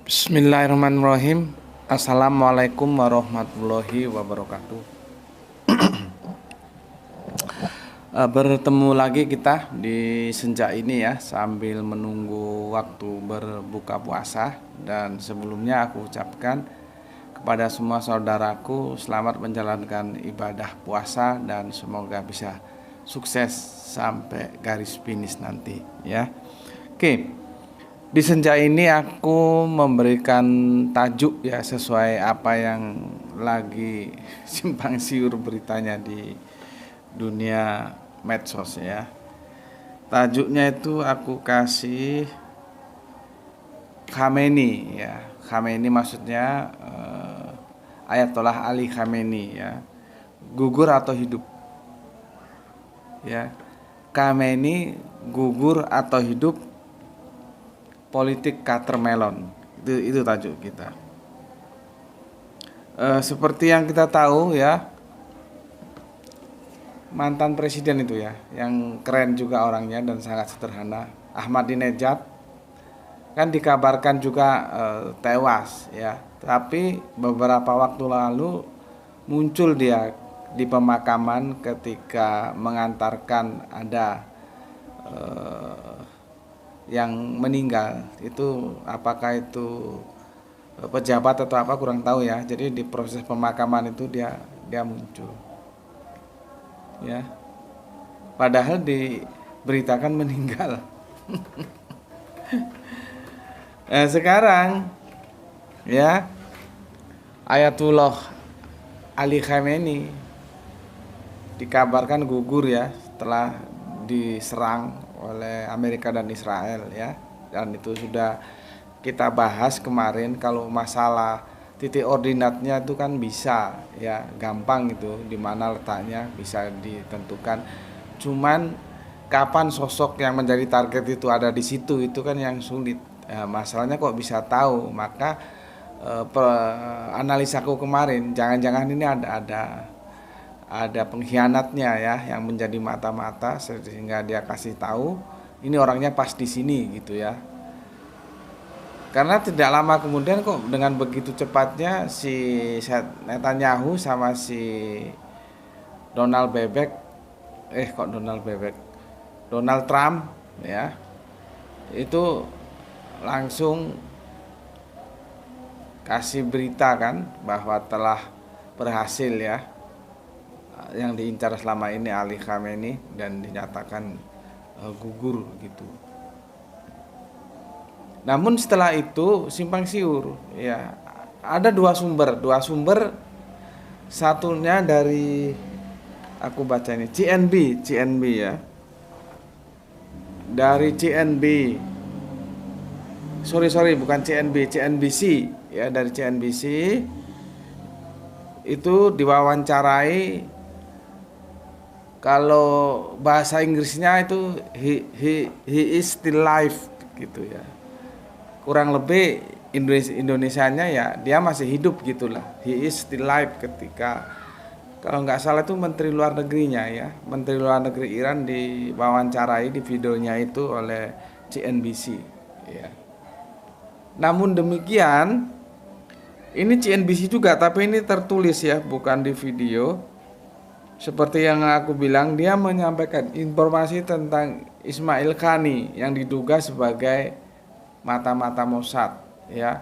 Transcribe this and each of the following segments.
Bismillahirrahmanirrahim. Assalamualaikum warahmatullahi wabarakatuh. Bertemu lagi kita di senja ini ya, sambil menunggu waktu berbuka puasa. Dan sebelumnya aku ucapkan kepada semua saudaraku selamat menjalankan ibadah puasa dan semoga bisa sukses sampai garis finish nanti ya. Oke. Di senja ini aku memberikan tajuk ya sesuai apa yang lagi simpang siur beritanya di dunia medsos ya. Tajuknya itu aku kasih Khamenei ya. Khamenei maksudnya Ayatollah Ali Khamenei ya. Gugur atau hidup. Ya. Khamenei gugur atau hidup, politik watermelon. Itu tajuk kita. Seperti yang kita tahu ya, mantan presiden itu ya, yang keren juga orangnya dan sangat sederhana, Ahmadinejad, kan dikabarkan juga tewas ya. Tapi beberapa waktu lalu muncul dia di pemakaman ketika mengantarkan ada yang meninggal. Itu apakah itu pejabat atau apa kurang tahu ya. Jadi di proses pemakaman itu dia muncul ya, padahal diberitakan meninggal. Sekarang ya, Ayatullah Ali Khamenei dikabarkan gugur ya setelah diserang oleh Amerika dan Israel ya. Dan itu sudah kita bahas kemarin. Kalau masalah titik ordinatnya itu kan bisa ya, gampang gitu, di mana letaknya bisa ditentukan. Cuman kapan sosok yang menjadi target itu ada di situ, itu kan yang sulit. Masalahnya kok bisa tahu? Maka analisaku kemarin, jangan-jangan ini ada pengkhianatnya ya, yang menjadi mata-mata sehingga dia kasih tahu ini orangnya pas di sini gitu ya. Karena tidak lama kemudian kok dengan begitu cepatnya si Netanyahu sama si Donald Bebek Donald Trump ya, itu langsung kasih berita kan bahwa telah berhasil ya yang diincar selama ini Ali Khamenei, dan dinyatakan gugur gitu. Namun setelah itu simpang siur ya, ada dua sumber, satunya dari aku baca ini CNB ya, dari bukan CNBC ya, dari CNBC itu diwawancarai. Kalau bahasa Inggrisnya itu he is still alive gitu ya. Kurang lebih Indonesianya ya dia masih hidup gitulah. He is still alive ketika, kalau nggak salah itu Menteri Luar Negerinya ya, Menteri Luar Negeri Iran diwawancarai di videonya itu oleh CNBC ya. Namun demikian, ini CNBC juga tapi ini tertulis ya, bukan di video. Seperti yang aku bilang, dia menyampaikan informasi tentang Ismail Khani yang diduga sebagai mata-mata Mossad ya.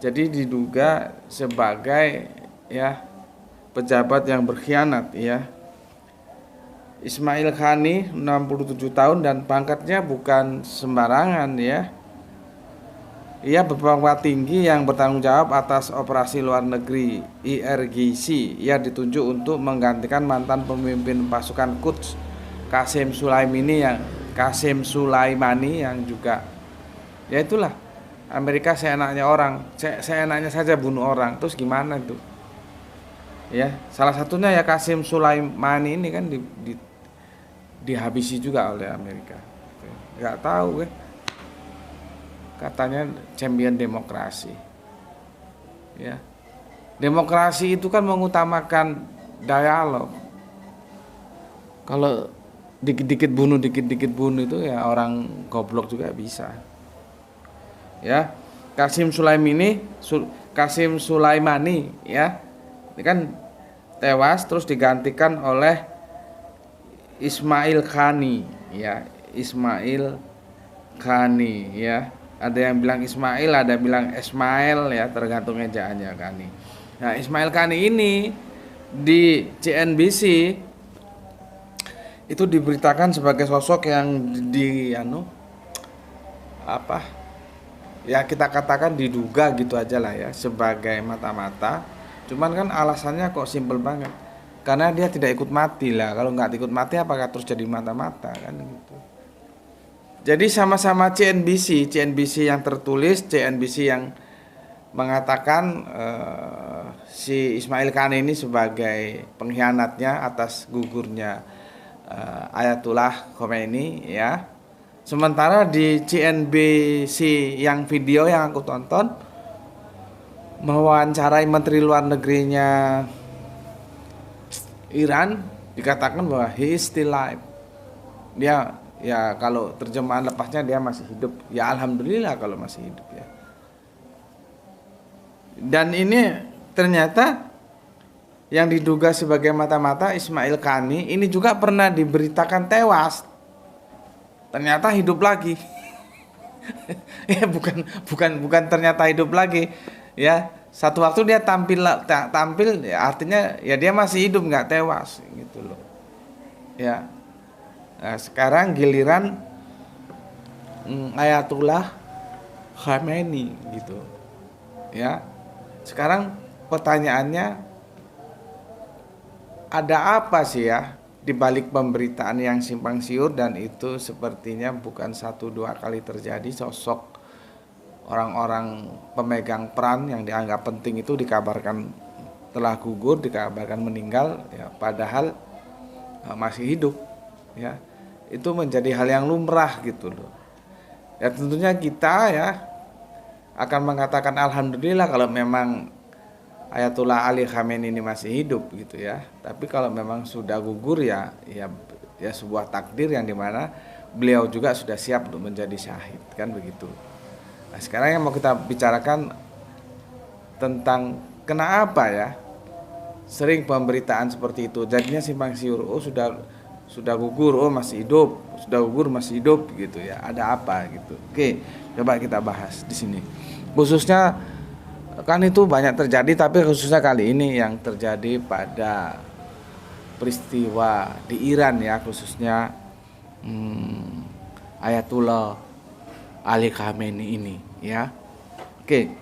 Jadi diduga sebagai ya pejabat yang berkhianat ya. Ismail Khani 67 tahun dan pangkatnya bukan sembarangan ya. Ia berpangkat tinggi yang bertanggung jawab atas operasi luar negeri IRGC. Ia ditunjuk untuk menggantikan mantan pemimpin pasukan Quds Qasem Sulaimani yang juga ya itulah, Amerika seenaknya seenaknya saja bunuh orang. Terus gimana itu? Ya, salah satunya ya Qasem Sulaimani ini kan dihabisi juga oleh Amerika. Enggak tahu ya. Katanya champion demokrasi ya. Demokrasi itu kan mengutamakan dialog. Kalau dikit-dikit bunuh itu ya orang goblok juga bisa ya. Qasim Sulaimani ya. Ini kan tewas terus digantikan oleh Ismail Qani ya. Ismail Qani ya. Ada yang bilang Ismail, ada yang bilang Ismail ya, tergantung ejaannya Qani. Nah, Ismail Qani ini di CNBC itu diberitakan sebagai sosok yang ya kita katakan diduga gitu aja lah ya, sebagai mata-mata. Cuman kan alasannya kok simpel banget, karena dia tidak ikut mati lah. Kalau nggak ikut mati apakah terus jadi mata-mata kan gitu. Jadi sama-sama CNBC yang tertulis, CNBC yang mengatakan si Ismail Qani ini sebagai pengkhianatnya atas gugurnya Ayatullah Khomeini ya. Sementara di CNBC yang video yang aku tonton mewawancarai Menteri Luar Negerinya Iran, dikatakan bahwa he is still alive. Dia ya, kalau terjemahan lepasnya dia masih hidup. Ya alhamdulillah kalau masih hidup ya. Dan ini ternyata yang diduga sebagai mata-mata Ismail Qani ini juga pernah diberitakan tewas. Ternyata hidup lagi. Ya bukan ternyata hidup lagi. Ya, satu waktu dia tampil ya, artinya ya dia masih hidup, nggak tewas gitu loh. Ya. Nah, sekarang giliran Ayatullah Khomeini gitu. Ya. Sekarang pertanyaannya, ada apa sih ya di balik pemberitaan yang simpang siur, dan itu sepertinya bukan 1-2 kali terjadi. Sosok orang-orang pemegang peran yang dianggap penting itu dikabarkan telah gugur, dikabarkan meninggal ya, padahal masih hidup ya. Itu menjadi hal yang lumrah gitu loh. Ya tentunya kita ya akan mengatakan alhamdulillah kalau memang Ayatullah Ali Khamenei ini masih hidup gitu ya. Tapi kalau memang sudah gugur ya sebuah takdir yang dimana beliau juga sudah siap untuk menjadi syahid kan begitu. Nah, sekarang yang mau kita bicarakan tentang kenapa ya sering pemberitaan seperti itu jadinya simpang siur. Oh sudah gugur, oh masih hidup, sudah gugur masih hidup gitu ya. Ada apa gitu. Oke, coba kita bahas di sini. Khususnya kan itu banyak terjadi, tapi khususnya kali ini yang terjadi pada peristiwa di Iran ya, khususnya Ayatullah Ali Khamenei ini ya. Oke.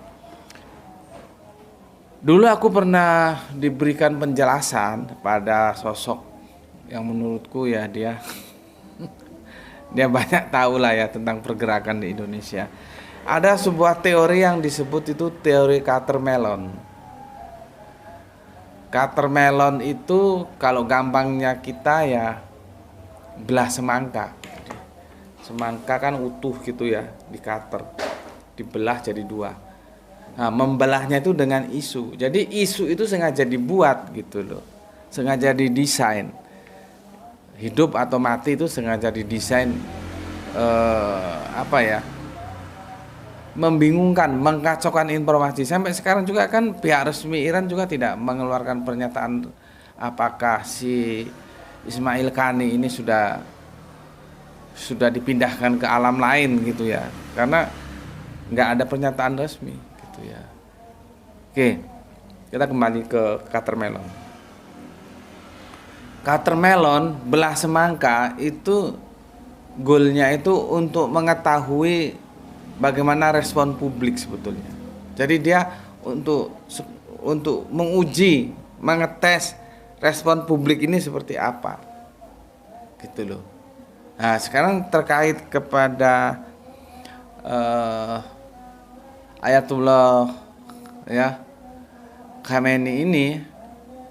Dulu aku pernah diberikan penjelasan pada sosok yang menurutku ya dia banyak tahu lah ya tentang pergerakan di Indonesia. Ada sebuah teori yang disebut itu teori Catermelon. Catermelon itu kalau gampangnya kita ya belah semangka. Semangka kan utuh gitu ya, di-cutter, dibelah jadi 2. Nah, membelahnya itu dengan isu. Jadi isu itu sengaja dibuat gitu loh. Sengaja didesain. Hidup atau mati itu sengaja didesain membingungkan, mengkacaukan informasi. Sampai sekarang juga kan pihak resmi Iran juga tidak mengeluarkan pernyataan apakah si Ismail Qani ini sudah dipindahkan ke alam lain gitu ya, karena nggak ada pernyataan resmi gitu ya. Oke, kita kembali ke Catermelon. Catermelon belah semangka itu goalnya itu untuk mengetahui bagaimana respon publik sebetulnya. Jadi dia untuk menguji, mengetes respon publik ini seperti apa, gitu loh. Nah sekarang terkait kepada Ayatullah ya Khamenei ini,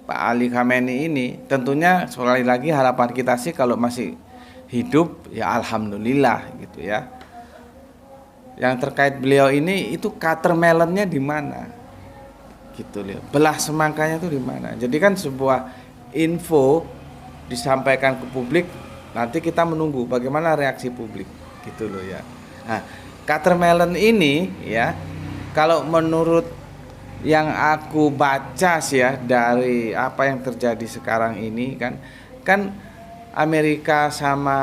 Pak Ali Khamenei ini, tentunya sekali lagi harapan kita sih kalau masih hidup ya alhamdulillah gitu ya. Yang terkait beliau ini itu Catermelonnya di mana? Gitu loh. Belah semangkanya itu di mana? Jadi kan sebuah info disampaikan ke publik, nanti kita menunggu bagaimana reaksi publik gitu loh ya. Nah, Catermelon ini ya Kalau menurut yang aku baca sih ya dari apa yang terjadi sekarang ini kan Amerika sama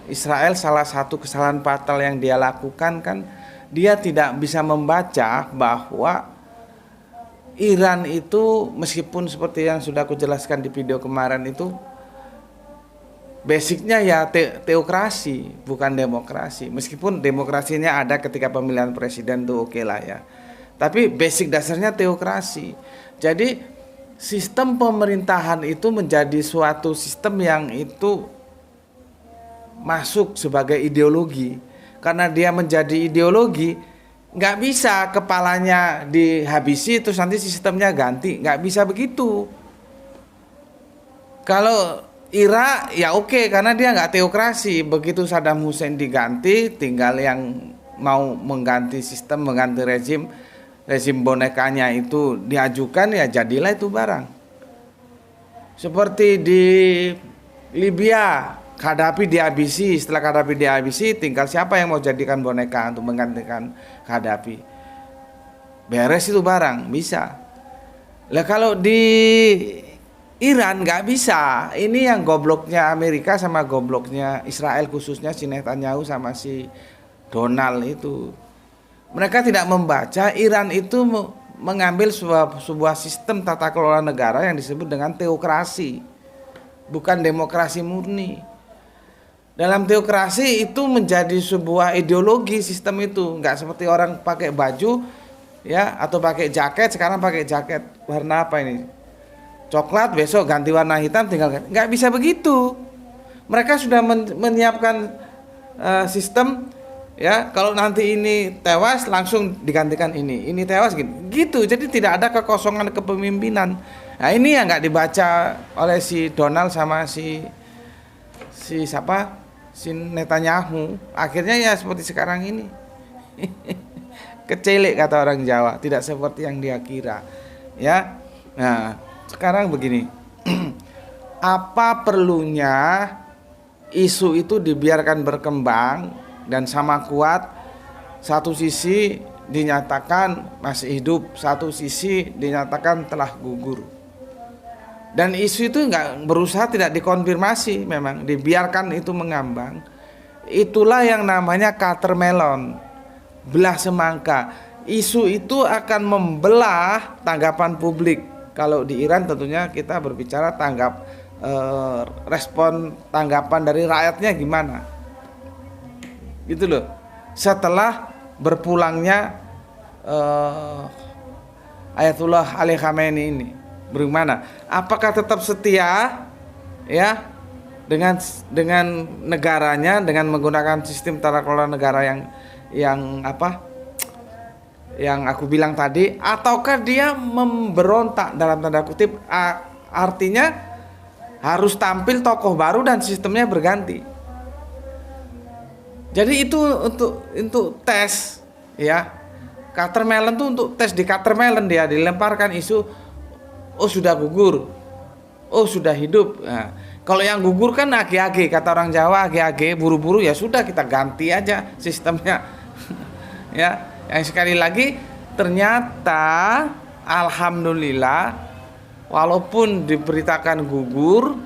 Israel, salah satu kesalahan fatal yang dia lakukan kan dia tidak bisa membaca bahwa Iran itu, meskipun seperti yang sudah aku jelaskan di video kemarin itu, basicnya ya teokrasi, bukan demokrasi. Meskipun demokrasinya ada ketika pemilihan presiden tuh oke lah ya, tapi basic dasarnya teokrasi. Jadi sistem pemerintahan itu menjadi suatu sistem yang itu masuk sebagai ideologi. Karena dia menjadi ideologi, nggak bisa kepalanya dihabisi terus nanti sistemnya ganti, nggak bisa begitu. Kalau Irak ya oke, karena dia nggak teokrasi. Begitu Saddam Hussein diganti, tinggal yang mau mengganti sistem, mengganti rezim bonekanya itu diajukan, ya jadilah itu barang. Seperti di Libya, Gaddafi dihabisi, setelah Gaddafi dihabisi tinggal siapa yang mau jadikan boneka untuk menggantikan Gaddafi. Beres itu barang, bisa. Lah kalau di Iran nggak bisa. Ini yang gobloknya Amerika sama gobloknya Israel, khususnya si Netanyahu sama si Donald itu. Mereka tidak membaca Iran itu mengambil sebuah sistem tata kelola negara yang disebut dengan teokrasi, bukan demokrasi murni. Dalam teokrasi itu menjadi sebuah ideologi sistem itu, nggak seperti orang pakai baju ya atau pakai jaket. Sekarang pakai jaket warna apa ini? Coklat, besok ganti warna hitam, tinggal ganti. Nggak bisa begitu. Mereka sudah menyiapkan sistem ya, kalau nanti ini tewas langsung digantikan ini tewas gitu. Jadi tidak ada kekosongan kepemimpinan. Nah ini yang nggak dibaca oleh si Donald sama si siapa? Si Netanyahu. Akhirnya ya seperti sekarang ini. Kecelek kata orang Jawa, tidak seperti yang dia kira. Ya. Nah, sekarang begini. Apa perlunya isu itu dibiarkan berkembang dan sama kuat, satu sisi dinyatakan masih hidup, satu sisi dinyatakan telah gugur. Dan isu itu nggak berusaha, tidak dikonfirmasi, memang dibiarkan itu mengambang. Itulah yang namanya watermelon, belah semangka. Isu itu akan membelah tanggapan publik. Kalau di Iran tentunya kita berbicara respon tanggapan dari rakyatnya gimana, gitu loh. Setelah berpulangnya Ayatullah Ali Khamenei ini, bagaimana? Apakah tetap setia ya dengan negaranya, dengan menggunakan sistem tata kelola negara yang apa? Yang aku bilang tadi, ataukah dia memberontak dalam tanda kutip, artinya harus tampil tokoh baru dan sistemnya berganti. Jadi itu untuk tes ya. Watermelon tuh untuk tes di watermelon, dia dilemparkan isu, oh sudah gugur, oh sudah hidup. Nah, kalau yang gugur kan age-age, kata orang Jawa, age-age, buru-buru, ya sudah kita ganti aja sistemnya. Ya, yang sekali lagi ternyata alhamdulillah walaupun diberitakan gugur,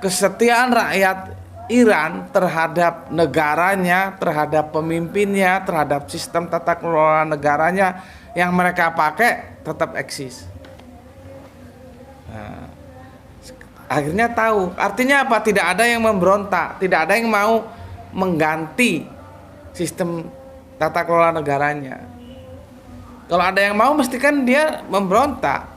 kesetiaan rakyat Iran terhadap negaranya, terhadap pemimpinnya, terhadap sistem tata kelola negaranya yang mereka pakai tetap eksis. Nah, akhirnya tahu, artinya apa? Tidak ada yang memberontak, tidak ada yang mau mengganti sistem tata kelola negaranya. Kalau ada yang mau, mesti kan dia memberontak,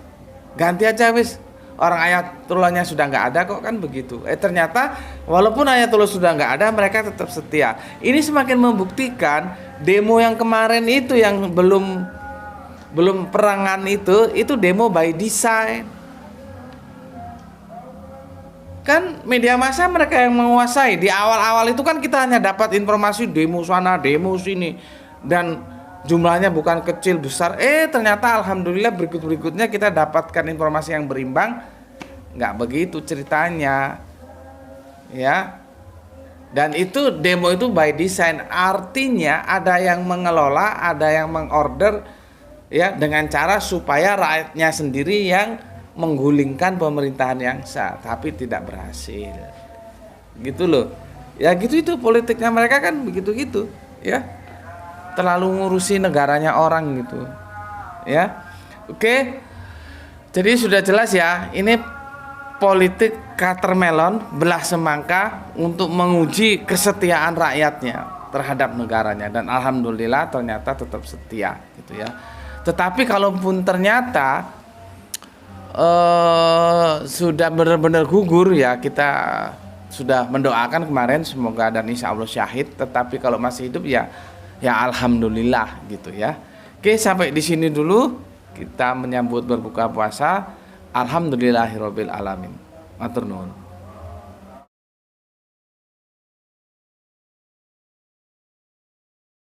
ganti aja wis. Orang Ayatullahnya sudah nggak ada kok, kan begitu. Ternyata walaupun Ayatullah sudah nggak ada, mereka tetap setia. Ini semakin membuktikan demo yang kemarin itu, yang belum perangan itu demo by design. Kan media massa mereka yang menguasai. Di awal-awal itu kan kita hanya dapat informasi demo sana, demo sini, dan jumlahnya bukan kecil, besar. Ternyata alhamdulillah berikutnya kita dapatkan informasi yang berimbang. Nggak begitu ceritanya, ya. Dan itu demo itu by design, artinya ada yang mengelola, ada yang mengorder ya dengan cara supaya rakyatnya sendiri yang menggulingkan pemerintahan yang sah, tapi tidak berhasil. Gitu loh. Ya gitu itu politiknya mereka kan begitu-gitu, ya. Terlalu ngurusi negaranya orang gitu. Ya. Oke. Jadi sudah jelas ya, ini politik watermelon, belah semangka untuk menguji kesetiaan rakyatnya terhadap negaranya, dan alhamdulillah ternyata tetap setia gitu ya. Tetapi kalaupun ternyata sudah benar-benar gugur ya, kita sudah mendoakan kemarin semoga dan insya Allah syahid. Tetapi kalau masih hidup ya alhamdulillah gitu ya. Oke, sampai di sini dulu kita menyambut berbuka puasa. Alhamdulillahirabbil alamin. Matur nuwun.